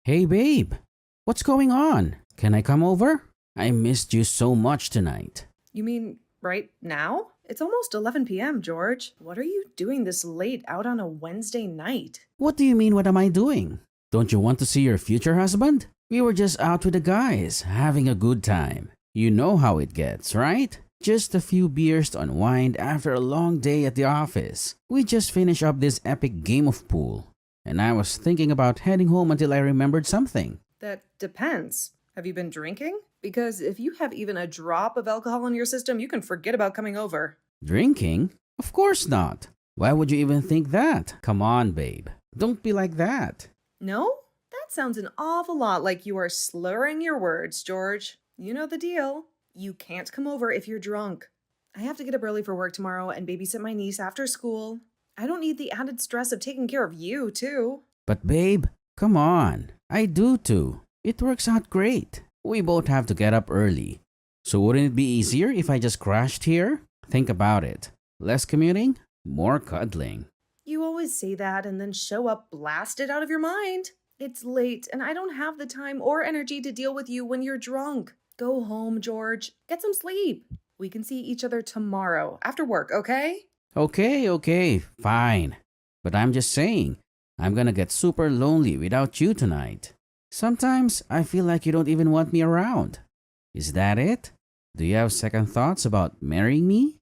Hey babe, what's going on? Can I come over? I missed you so much tonight. You mean right now? It's almost 11 p.m., George. What are you doing this late out on a Wednesday night? What do you mean, what am I doing? Don't you want to see your future husband? We were just out with the guys, having a good time. You know how it gets, right? Just a few beers to unwind after a long day at the office. We just finished up this epic game of pool, and I was thinking about heading home until I remembered something. That depends. Have you been drinking? Because if you have even a drop of alcohol in your system, you can forget about coming over. Drinking? Of course not. Why would you even think that? Come on, babe. Don't be like that. No? That sounds an awful lot like you are slurring your words, George. You know the deal. You can't come over if you're drunk. I have to get up early for work tomorrow and babysit my niece after school. I don't need the added stress of taking care of you, too. But babe, come on. I do too. It works out great. We both have to get up early. So wouldn't it be easier if I just crashed here? Think about it. Less commuting, more cuddling. You always say that and then show up blasted out of your mind. It's late and I don't have the time or energy to deal with you when you're drunk. Go home, George. Get some sleep. We can see each other tomorrow after work, okay? Okay, fine. But I'm just saying, I'm gonna get super lonely without you tonight. Sometimes I feel like you don't even want me around. Is that it? Do you have second thoughts about marrying me?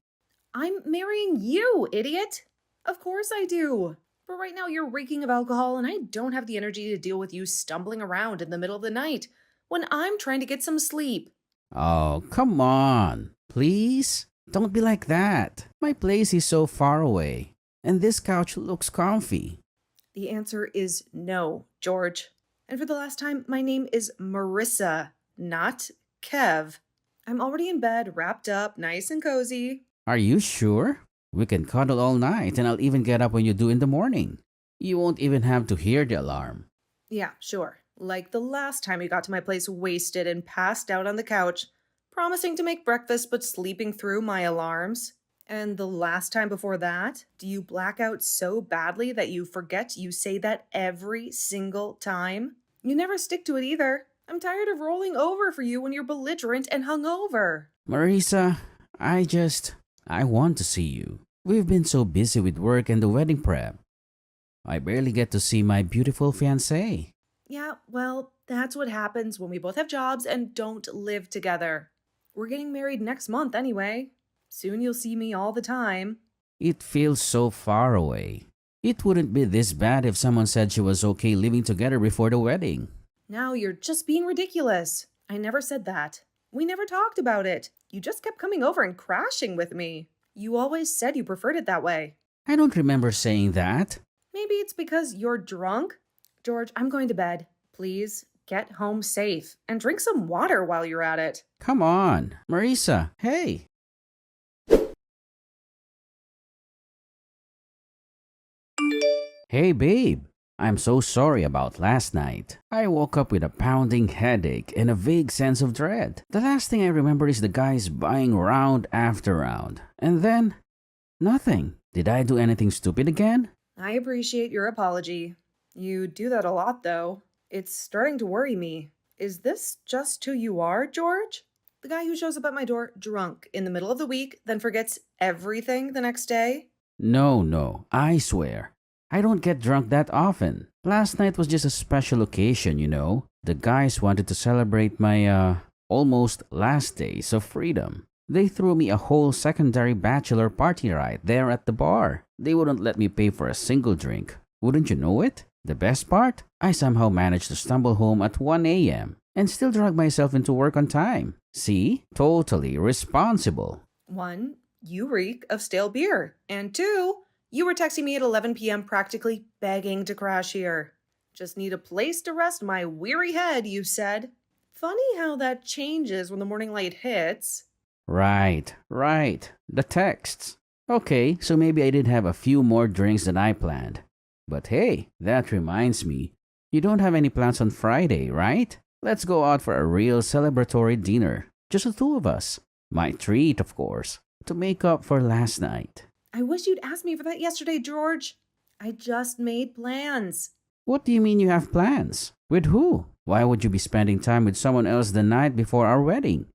I'm marrying you, idiot. Of course I do. But right now you're reeking of alcohol and I don't have the energy to deal with you stumbling around in the middle of the night when I'm trying to get some sleep. Oh, come on. Please? Don't be like that. My place is so far away, and this couch looks comfy. The answer is no, George. And for the last time, my name is Marissa, not Kev. I'm already in bed, wrapped up, nice and cozy. Are you sure? We can cuddle all night, and I'll even get up when you do in the morning. You won't even have to hear the alarm. Yeah, sure. Like the last time you got to my place wasted and passed out on the couch, promising to make breakfast but sleeping through my alarms. And the last time before that, do you black out so badly that you forget you say that every single time? You never stick to it either. I'm tired of rolling over for you when you're belligerent and hungover. Marisa, I want to see you. We've been so busy with work and the wedding prep. I barely get to see my beautiful fiancé. Yeah, well, that's what happens when we both have jobs and don't live together. We're getting married next month anyway. Soon you'll see me all the time. It feels so far away. It wouldn't be this bad if someone said she was okay living together before the wedding. Now you're just being ridiculous. I never said that. We never talked about it. You just kept coming over and crashing with me. You always said you preferred it that way. I don't remember saying that. Maybe it's because you're drunk? George, I'm going to bed. Please get home safe and drink some water while you're at it. Come on, Marisa, hey. Hey babe, I'm so sorry about last night. I woke up with a pounding headache and a vague sense of dread. The last thing I remember is the guys buying round after round. And then, nothing. Did I do anything stupid again? I appreciate your apology. You do that a lot, though. It's starting to worry me. Is this just who you are, George? The guy who shows up at my door drunk in the middle of the week, then forgets everything the next day? No, I swear. I don't get drunk that often. Last night was just a special occasion, you know. The guys wanted to celebrate my, almost last days of freedom. They threw me a whole secondary bachelor party right there at the bar. They wouldn't let me pay for a single drink. Wouldn't you know it? The best part? I somehow managed to stumble home at 1 a.m. and still drag myself into work on time. See? Totally responsible. 1, you reek of stale beer. And 2, you were texting me at 11 p.m. practically begging to crash here. Just need a place to rest my weary head, you said. Funny how that changes when the morning light hits. Right. The texts. Okay, so maybe I did have a few more drinks than I planned. But hey, that reminds me. You don't have any plans on Friday, right? Let's go out for a real celebratory dinner. Just the two of us. My treat, of course, to make up for last night. I wish you'd asked me for that yesterday, George. I just made plans. What do you mean you have plans? With who? Why would you be spending time with someone else the night before our wedding?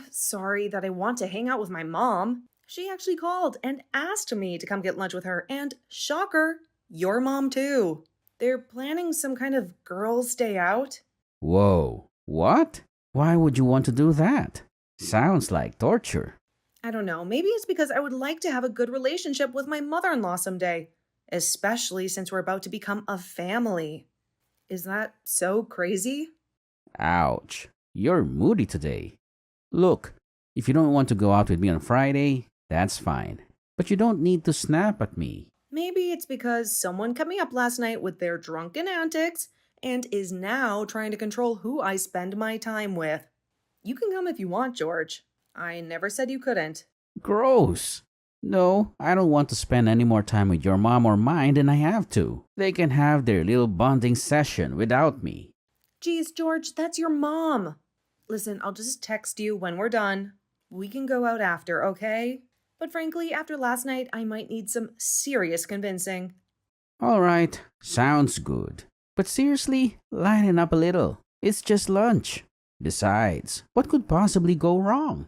Sorry that I want to hang out with my mom. She actually called and asked me to come get lunch with her, and shocker, your mom too. They're planning some kind of girls' day out. Whoa, what? Why would you want to do that? Sounds like torture. I don't know, maybe it's because I would like to have a good relationship with my mother-in-law someday, especially since we're about to become a family. Is that so crazy? Ouch, you're moody today. Look, if you don't want to go out with me on Friday, that's fine. But you don't need to snap at me. Maybe it's because someone cut me up last night with their drunken antics and is now trying to control who I spend my time with. You can come if you want, George. I never said you couldn't. Gross. No, I don't want to spend any more time with your mom or mine than I have to. They can have their little bonding session without me. Geez, George, that's your mom. Listen, I'll just text you when we're done. We can go out after, okay? But frankly, after last night, I might need some serious convincing. Alright, sounds good. But seriously, lighten up a little. It's just lunch. Besides, what could possibly go wrong?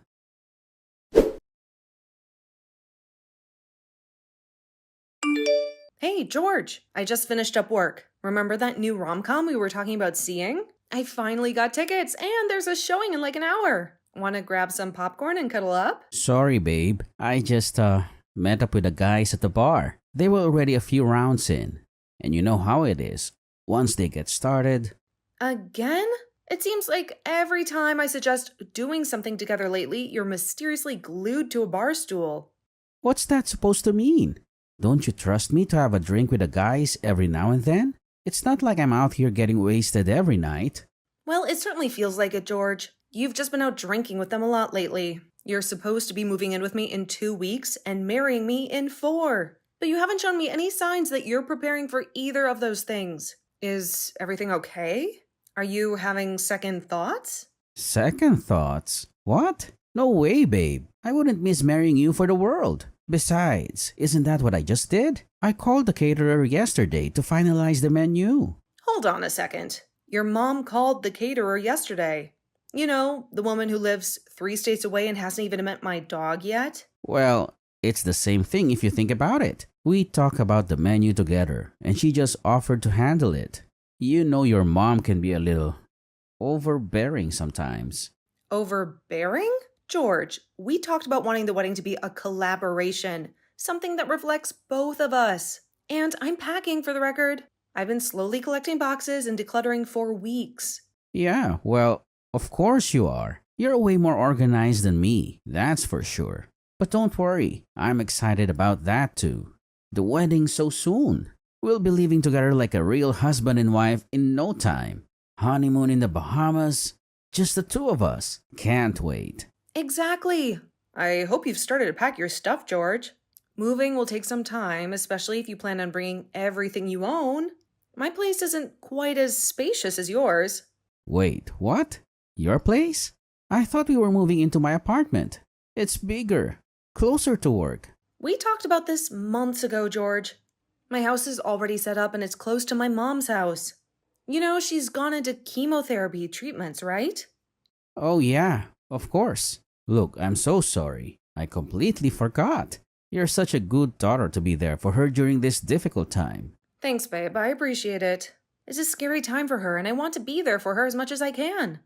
Hey, George, I just finished up work. Remember that new rom-com we were talking about seeing? I finally got tickets, and there's a showing in like an hour. Want to grab some popcorn and cuddle up? Sorry, babe. I just, met up with the guys at the bar. They were already a few rounds in. And you know how it is. Once they get started. Again? It seems like every time I suggest doing something together lately, you're mysteriously glued to a bar stool. What's that supposed to mean? Don't you trust me to have a drink with the guys every now and then? It's not like I'm out here getting wasted every night. Well, it certainly feels like it, George. You've just been out drinking with them a lot lately. You're supposed to be moving in with me in 2 weeks and marrying me in 4. But you haven't shown me any signs that you're preparing for either of those things. Is everything okay? Are you having second thoughts? Second thoughts? What? No way, babe. I wouldn't miss marrying you for the world. Besides, isn't that what I just did? I called the caterer yesterday to finalize the menu. Hold on a second. Your mom called the caterer yesterday. You know, the woman who lives 3 states away and hasn't even met my dog yet? Well, it's the same thing if you think about it. We talk about the menu together, and she just offered to handle it. You know your mom can be a little overbearing sometimes. Overbearing? George, we talked about wanting the wedding to be a collaboration, something that reflects both of us. And I'm packing, for the record. I've been slowly collecting boxes and decluttering for weeks. Yeah, well, of course you are. You're way more organized than me, that's for sure. But don't worry, I'm excited about that too. The wedding's so soon. We'll be living together like a real husband and wife in no time. Honeymoon in the Bahamas, just the two of us. Can't wait. Exactly. I hope you've started to pack your stuff, George. Moving will take some time, especially if you plan on bringing everything you own. My place isn't quite as spacious as yours. Wait, what? Your place? I thought we were moving into my apartment. It's bigger, closer to work. We talked about this months ago, George. My house is already set up and it's close to my mom's house. You know, she's gone into chemotherapy treatments, right? Oh yeah, of course. Look, I'm so sorry. I completely forgot. You're such a good daughter to be there for her during this difficult time. Thanks, babe. I appreciate it. It's a scary time for her and I want to be there for her as much as I can.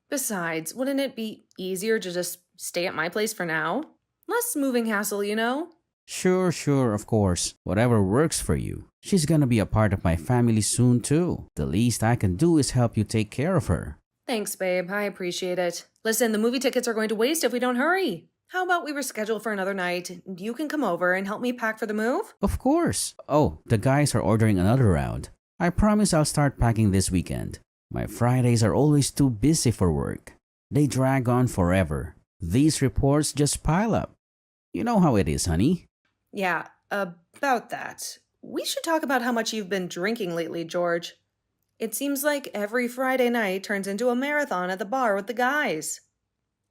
Besides, wouldn't it be easier to just stay at my place for now? Less moving hassle, you know? Sure, of course. Whatever works for you. She's gonna be a part of my family soon too. The least I can do is help you take care of her. Thanks, babe. I appreciate it. Listen, the movie tickets are going to waste if we don't hurry. How about we reschedule for another night? You can come over and help me pack for the move? Of course. Oh, the guys are ordering another round. I promise I'll start packing this weekend. My Fridays are always too busy for work. They drag on forever. These reports just pile up. You know how it is, honey. Yeah, about that. We should talk about how much you've been drinking lately, George. It seems like every Friday night turns into a marathon at the bar with the guys.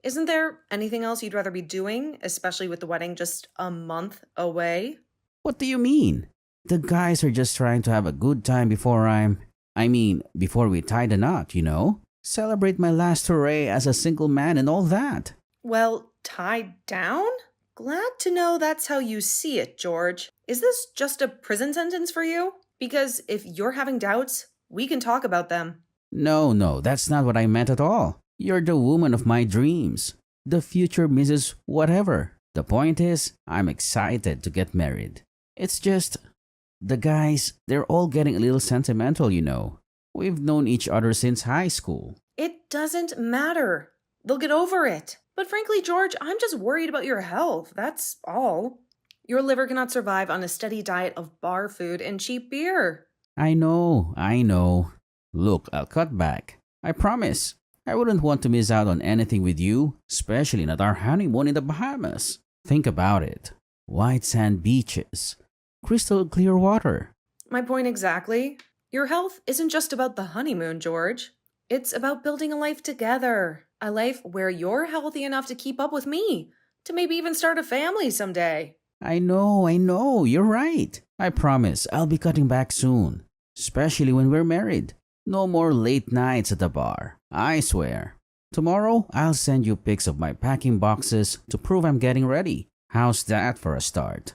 Isn't there anything else you'd rather be doing, especially with the wedding just a month away? What do you mean? The guys are just trying to have a good time before I'm... I mean, before we tie the knot, you know? Celebrate my last hooray as a single man and all that. Well, tied down? Glad to know that's how you see it, George. Is this just a prison sentence for you? Because if you're having doubts, we can talk about them. No, no, that's not what I meant at all. You're the woman of my dreams. The future Mrs. Whatever. The point is, I'm excited to get married. It's just, the guys, they're all getting a little sentimental, you know. We've known each other since high school. It doesn't matter. They'll get over it. But frankly, George, I'm just worried about your health. That's all. Your liver cannot survive on a steady diet of bar food and cheap beer. I know, I know. Look, I'll cut back. I promise. I wouldn't want to miss out on anything with you, especially not our honeymoon in the Bahamas. Think about it. White sand beaches, crystal clear water. My point exactly. Your health isn't just about the honeymoon, George. It's about building a life together. A life where you're healthy enough to keep up with me, to maybe even start a family someday. I know, you're right. I promise I'll be cutting back soon, especially when we're married. No more late nights at the bar, I swear. Tomorrow, I'll send you pics of my packing boxes to prove I'm getting ready. How's that for a start?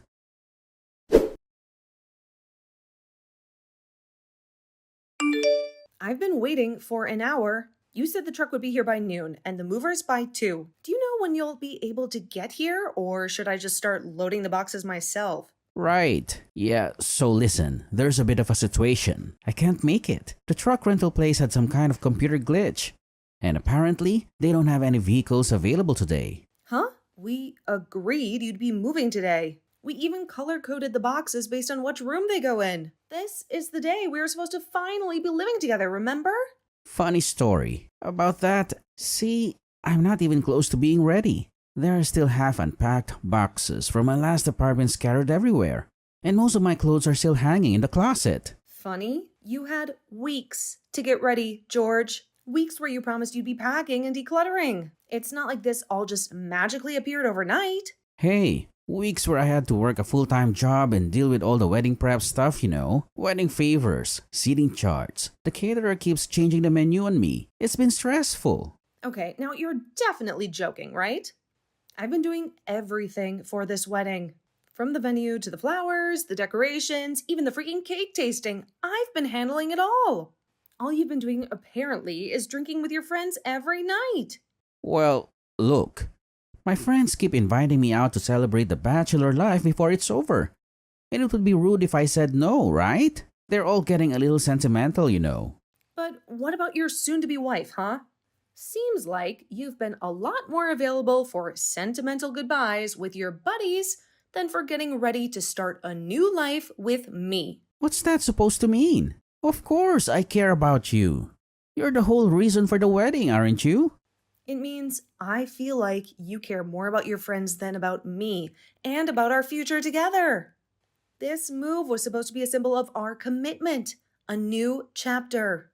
I've been waiting for an hour. You said the truck would be here by noon and the movers by 2. Do you know when you'll be able to get here, or should I just start loading the boxes myself? Right. Yeah, so listen, there's a bit of a situation. I can't make it. The truck rental place had some kind of computer glitch. And apparently, they don't have any vehicles available today. Huh? We agreed you'd be moving today. We even color-coded the boxes based on which room they go in. This is the day we were supposed to finally be living together, remember? Funny story. About that, see, I'm not even close to being ready. There are still half unpacked boxes from my last apartment scattered everywhere. And most of my clothes are still hanging in the closet. Funny, you had weeks to get ready, George. Weeks where you promised you'd be packing and decluttering. It's not like this all just magically appeared overnight. Hey, weeks where I had to work a full-time job and deal with all the wedding prep stuff, you know. Wedding favors, seating charts. The caterer keeps changing the menu on me. It's been stressful. Okay, now you're definitely joking, right? I've been doing everything for this wedding. From the venue to the flowers, the decorations, even the freaking cake tasting. I've been handling it all. All you've been doing, apparently, is drinking with your friends every night. Well, look. My friends keep inviting me out to celebrate the bachelor life before it's over. And it would be rude if I said no, right? They're all getting a little sentimental, you know. But what about your soon-to-be wife, huh? Seems like you've been a lot more available for sentimental goodbyes with your buddies than for getting ready to start a new life with me. What's that supposed to mean? Of course, I care about you. You're the whole reason for the wedding, aren't you? It means I feel like you care more about your friends than about me and about our future together. This move was supposed to be a symbol of our commitment, a new chapter.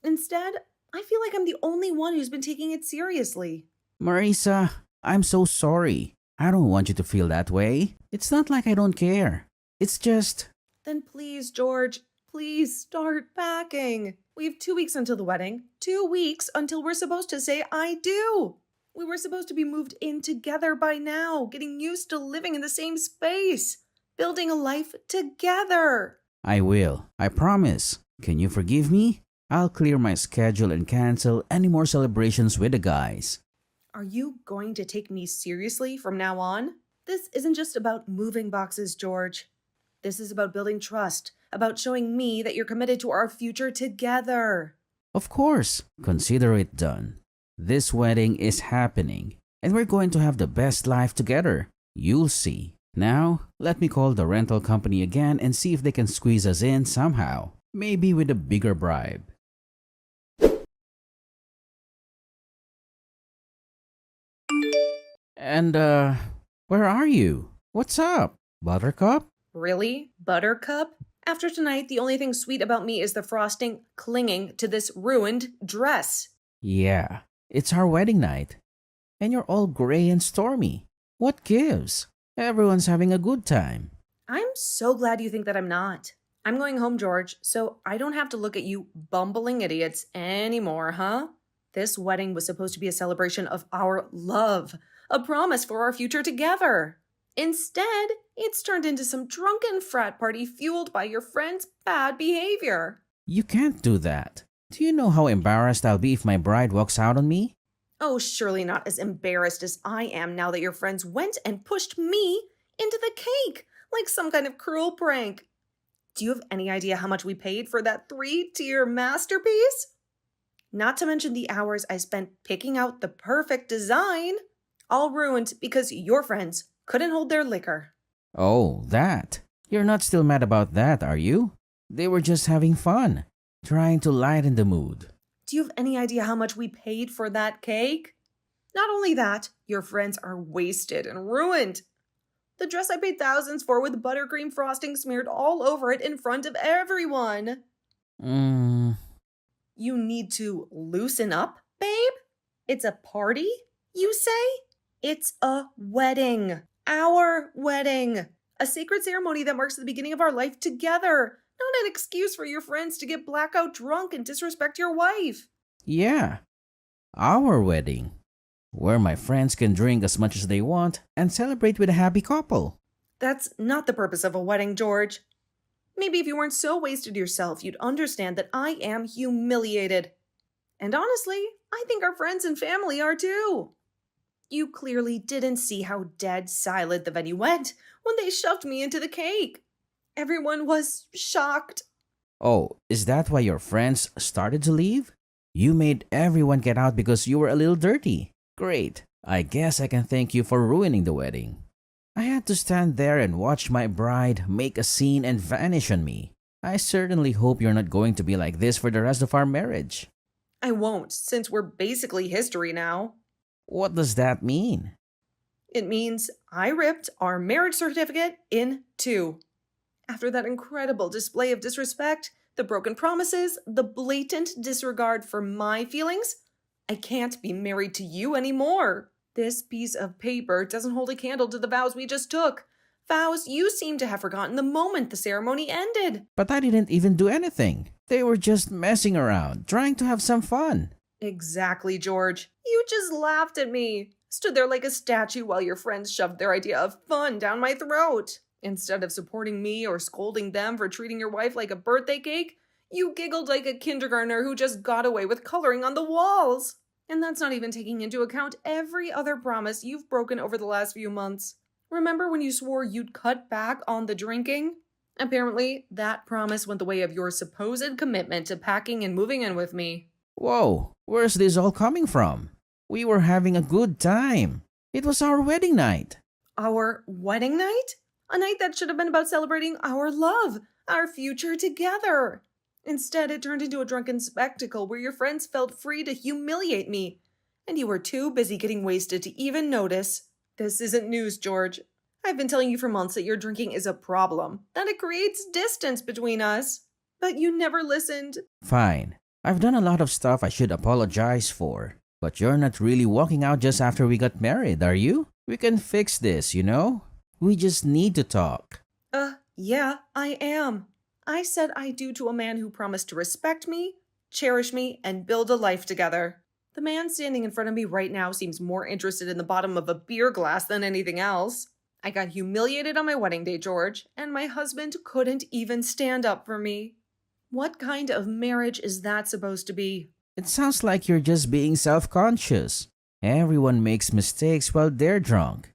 Instead, I feel like I'm the only one who's been taking it seriously. Marisa, I'm so sorry. I don't want you to feel that way. It's not like I don't care. It's just... Then please, George, please start packing. We have 2 weeks until the wedding. 2 weeks until we're supposed to say I do. We were supposed to be moved in together by now, getting used to living in the same space, building a life together. I will. I promise. Can you forgive me? I'll clear my schedule and cancel any more celebrations with the guys. Are you going to take me seriously from now on? This isn't just about moving boxes, George. This is about building trust, about showing me that you're committed to our future together. Of course, consider it done. This wedding is happening, and we're going to have the best life together. You'll see. Now, let me call the rental company again and see if they can squeeze us in somehow. Maybe with a bigger bribe. And, where are you? What's up, Buttercup? Really, Buttercup? After tonight, the only thing sweet about me is the frosting clinging to this ruined dress. Yeah, it's our wedding night. And you're all gray and stormy. What gives? Everyone's having a good time. I'm so glad you think that I'm not. I'm going home, George, so I don't have to look at you bumbling idiots anymore, huh? This wedding was supposed to be a celebration of our love, a promise for our future together. Instead, it's turned into some drunken frat party fueled by your friend's bad behavior. You can't do that. Do you know how embarrassed I'll be if my bride walks out on me? Oh, surely not as embarrassed as I am now that your friends went and pushed me into the cake like some kind of cruel prank. Do you have any idea how much we paid for that 3-tier masterpiece? Not to mention the hours I spent picking out the perfect design. All ruined because your friends couldn't hold their liquor. Oh, that. You're not still mad about that, are you? They were just having fun, trying to lighten the mood. Do you have any idea how much we paid for that cake? Not only that, your friends are wasted and ruined. The dress I paid thousands for with buttercream frosting smeared all over it in front of everyone. You need to loosen up, babe? It's a party, you say? It's a wedding. Our wedding. A sacred ceremony that marks the beginning of our life together. Not an excuse for your friends to get blackout drunk and disrespect your wife. Yeah, our wedding, where my friends can drink as much as they want and celebrate with a happy couple. That's not the purpose of a wedding, George. Maybe if you weren't so wasted yourself, you'd understand that I am humiliated. And honestly, I think our friends and family are too. You clearly didn't see how dead silent the venue went when they shoved me into the cake. Everyone was shocked. Oh, is that why your friends started to leave? You made everyone get out because you were a little dirty. Great. I guess I can thank you for ruining the wedding. I had to stand there and watch my bride make a scene and vanish on me. I certainly hope you're not going to be like this for the rest of our marriage. I won't, since we're basically history now. What does that mean? It means I ripped our marriage certificate in two. After that incredible display of disrespect, the broken promises, the blatant disregard for my feelings, I can't be married to you anymore. This piece of paper doesn't hold a candle to the vows we just took. Vows you seem to have forgotten the moment the ceremony ended. But I didn't even do anything. They were just messing around, trying to have some fun. Exactly, George. You just laughed at me. Stood there like a statue while your friends shoved their idea of fun down my throat. Instead of supporting me or scolding them for treating your wife like a birthday cake, you giggled like a kindergartner who just got away with coloring on the walls. And that's not even taking into account every other promise you've broken over the last few months. Remember when you swore you'd cut back on the drinking? Apparently, that promise went the way of your supposed commitment to packing and moving in with me. Whoa, where's this all coming from? We were having a good time. It was our wedding night. Our wedding night? A night that should have been about celebrating our love, our future together. Instead, it turned into a drunken spectacle where your friends felt free to humiliate me, and you were too busy getting wasted to even notice. This isn't news, George. I've been telling you for months that your drinking is a problem, that it creates distance between us. But you never listened. Fine. I've done a lot of stuff I should apologize for. But you're not really walking out just after we got married, are you? We can fix this, you know? We just need to talk. Yeah, I am. I said I do to a man who promised to respect me, cherish me, and build a life together. The man standing in front of me right now seems more interested in the bottom of a beer glass than anything else. I got humiliated on my wedding day, George, and my husband couldn't even stand up for me. What kind of marriage is that supposed to be? It sounds like you're just being self-conscious. Everyone makes mistakes while they're drunk.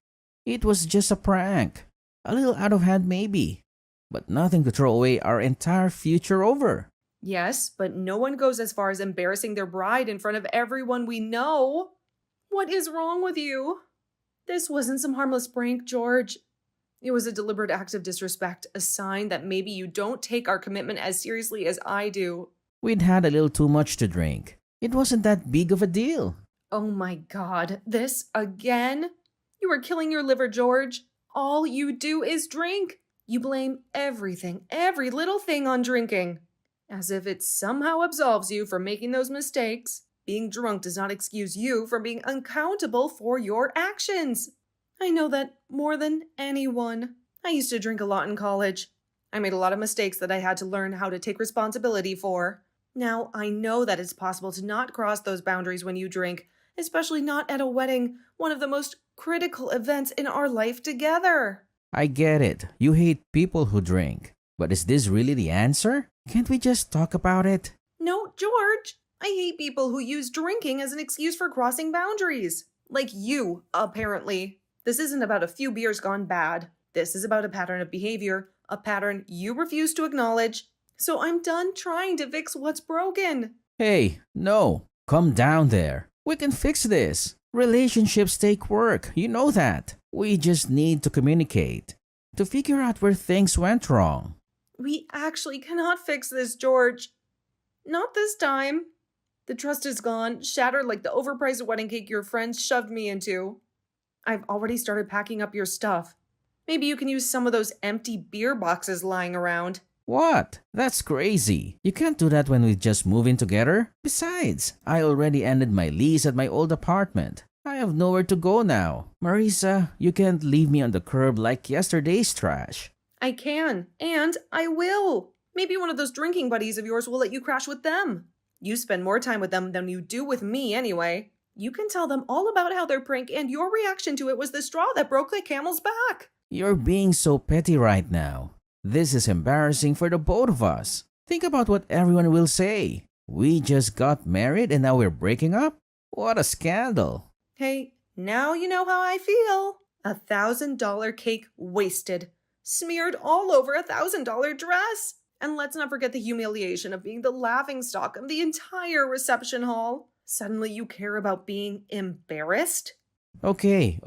It was just a prank. A little out of hand maybe. But nothing to throw away our entire future over. Yes, but no one goes as far as embarrassing their bride in front of everyone we know. What is wrong with you? This wasn't some harmless prank, George. It was a deliberate act of disrespect, a sign that maybe you don't take our commitment as seriously as I do. We'd had a little too much to drink. It wasn't that big of a deal. Oh my God, this again? You are killing your liver, George. All you do is drink. You blame everything, every little thing on drinking. As if it somehow absolves you from making those mistakes. Being drunk does not excuse you from being accountable for your actions. I know that more than anyone. I used to drink a lot in college. I made a lot of mistakes that I had to learn how to take responsibility for. Now, I know that it's possible to not cross those boundaries when you drink, especially not at a wedding, one of the most critical events in our life together. I get it. You hate people who drink. But is this really the answer? Can't we just talk about it? No, George. I hate people who use drinking as an excuse for crossing boundaries. Like you, apparently. This isn't about a few beers gone bad. This is about a pattern of behavior, a pattern you refuse to acknowledge. So I'm done trying to fix what's broken. Hey, no. Come down there. We can fix this. Relationships take work. You know that. We just need to communicate. To figure out where things went wrong. We actually cannot fix this, George. Not this time. The trust is gone, shattered like the overpriced wedding cake your friends shoved me into. I've already started packing up your stuff. Maybe you can use some of those empty beer boxes lying around. What? That's crazy. You can't do that when we just move in together. Besides, I already ended my lease at my old apartment. I have nowhere to go now. Marisa, you can't leave me on the curb like yesterday's trash. I can, and I will. Maybe one of those drinking buddies of yours will let you crash with them. You spend more time with them than you do with me anyway. You can tell them all about how their prank and your reaction to it was the straw that broke the camel's back. You're being so petty right now. This is embarrassing for the both of us. Think about what everyone will say. We just got married and now we're breaking up? What a scandal. Hey, now you know how I feel. $1,000 cake wasted. Smeared all over $1,000 dress. And let's not forget the humiliation of being the laughingstock of the entire reception hall. Suddenly you care about being embarrassed? Okay.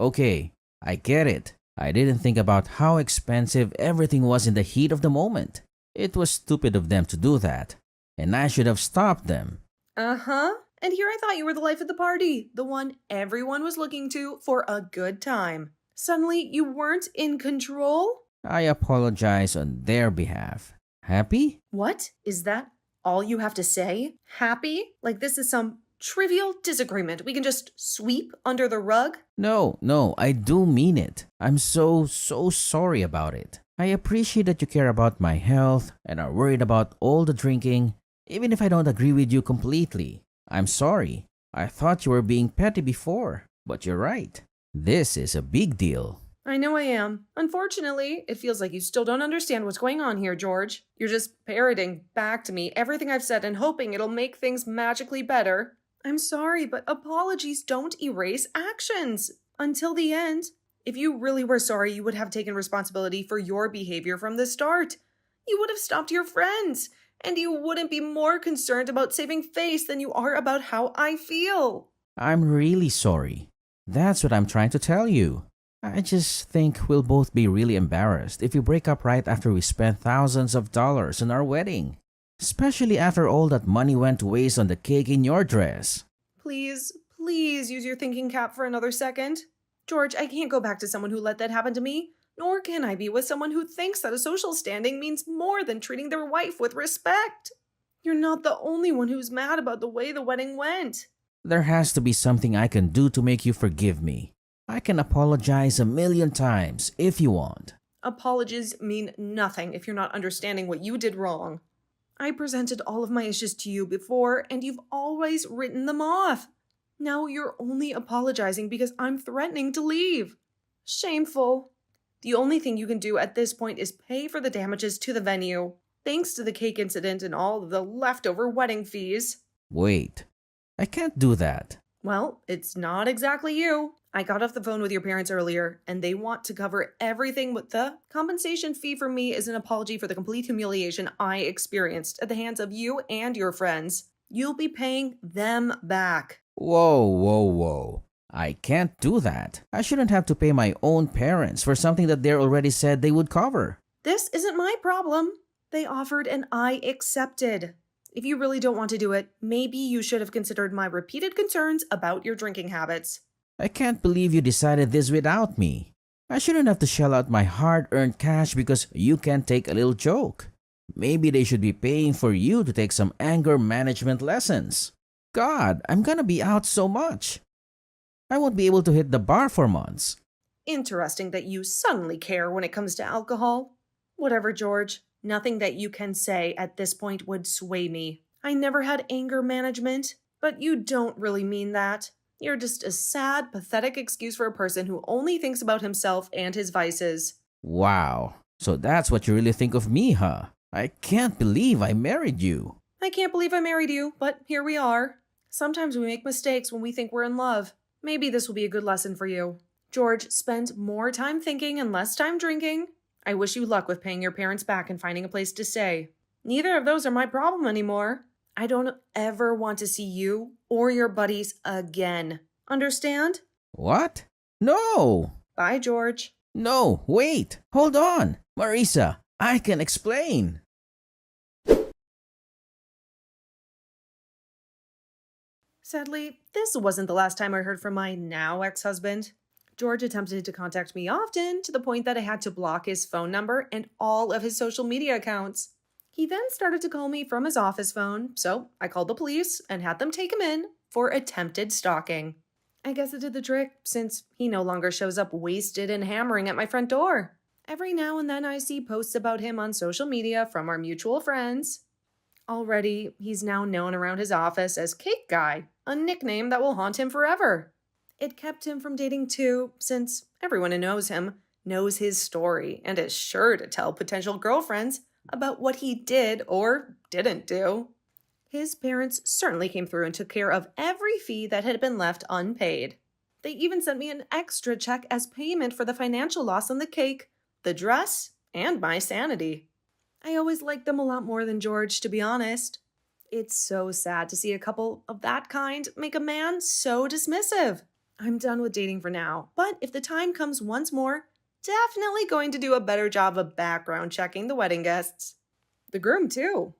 I get it. I didn't think about how expensive everything was in the heat of the moment. It was stupid of them to do that. And I should have stopped them. Uh-huh. And here I thought you were the life of the party, the one everyone was looking to for a good time. Suddenly you weren't in control? I apologize on their behalf. Happy? What? Is that all you have to say? Happy? Like this is some trivial disagreement we can just sweep under the rug? No, I do mean it. I'm so sorry about it. I appreciate that you care about my health and are worried about all the drinking, even if I don't agree with you completely. I'm sorry. I thought you were being petty before, but you're right. This is a big deal. I know I am. Unfortunately, it feels like you still don't understand what's going on here, George. You're just parroting back to me everything I've said and hoping it'll make things magically better. I'm sorry, but apologies don't erase actions. Until the end. If you really were sorry, you would have taken responsibility for your behavior from the start. You would have stopped your friends. And you wouldn't be more concerned about saving face than you are about how I feel. I'm really sorry. That's what I'm trying to tell you. I just think we'll both be really embarrassed if we break up right after we spent thousands of dollars on our wedding. Especially after all that money went to waste on the cake in your dress. Please use your thinking cap for another second. George, I can't go back to someone who let that happen to me. Nor can I be with someone who thinks that a social standing means more than treating their wife with respect. You're not the only one who's mad about the way the wedding went. There has to be something I can do to make you forgive me. I can apologize 1,000,000 times if you want. Apologies mean nothing if you're not understanding what you did wrong. I presented all of my issues to you before, and you've always written them off. Now you're only apologizing because I'm threatening to leave. Shameful. The only thing you can do at this point is pay for the damages to the venue, thanks to the cake incident and all of the leftover wedding fees. Wait, I can't do that. Well, it's not exactly you. I got off the phone with your parents earlier, and they want to cover everything with the compensation fee for me is an apology for the complete humiliation I experienced at the hands of you and your friends. You'll be paying them back. Whoa. I can't do that. I shouldn't have to pay my own parents for something that they already said they would cover. This isn't my problem. They offered and I accepted. If you really don't want to do it, maybe you should have considered my repeated concerns about your drinking habits. I can't believe you decided this without me. I shouldn't have to shell out my hard-earned cash because you can't take a little joke. Maybe they should be paying for you to take some anger management lessons. God, I'm gonna be out so much. I won't be able to hit the bar for months. Interesting that you suddenly care when it comes to alcohol. Whatever, George. Nothing that you can say at this point would sway me. I never had anger management, but you don't really mean that. You're just a sad, pathetic excuse for a person who only thinks about himself and his vices. Wow. So that's what you really think of me, huh? I can't believe I married you. I can't believe I married you, but here we are. Sometimes we make mistakes when we think we're in love. Maybe this will be a good lesson for you. George, spend more time thinking and less time drinking. I wish you luck with paying your parents back and finding a place to stay. Neither of those are my problem anymore. I don't ever want to see you or your buddies again. Understand? What? No! Bye, George. No, wait! Hold on! Marisa, I can explain! Sadly, this wasn't the last time I heard from my now ex-husband. George attempted to contact me often, to the point that I had to block his phone number and all of his social media accounts. He then started to call me from his office phone, so I called the police and had them take him in for attempted stalking. I guess it did the trick, since he no longer shows up wasted and hammering at my front door. Every now and then I see posts about him on social media from our mutual friends. Already, he's now known around his office as Cake Guy, a nickname that will haunt him forever. It kept him from dating too, since everyone who knows him knows his story and is sure to tell potential girlfriends about what he did or didn't do. His parents certainly came through and took care of every fee that had been left unpaid. They even sent me an extra check as payment for the financial loss on the cake, the dress, and my sanity. I always liked them a lot more than George, to be honest. It's so sad to see a couple of that kind make a man so dismissive. I'm done with dating for now, but if the time comes once more, definitely going to do a better job of background checking the wedding guests. The groom, too.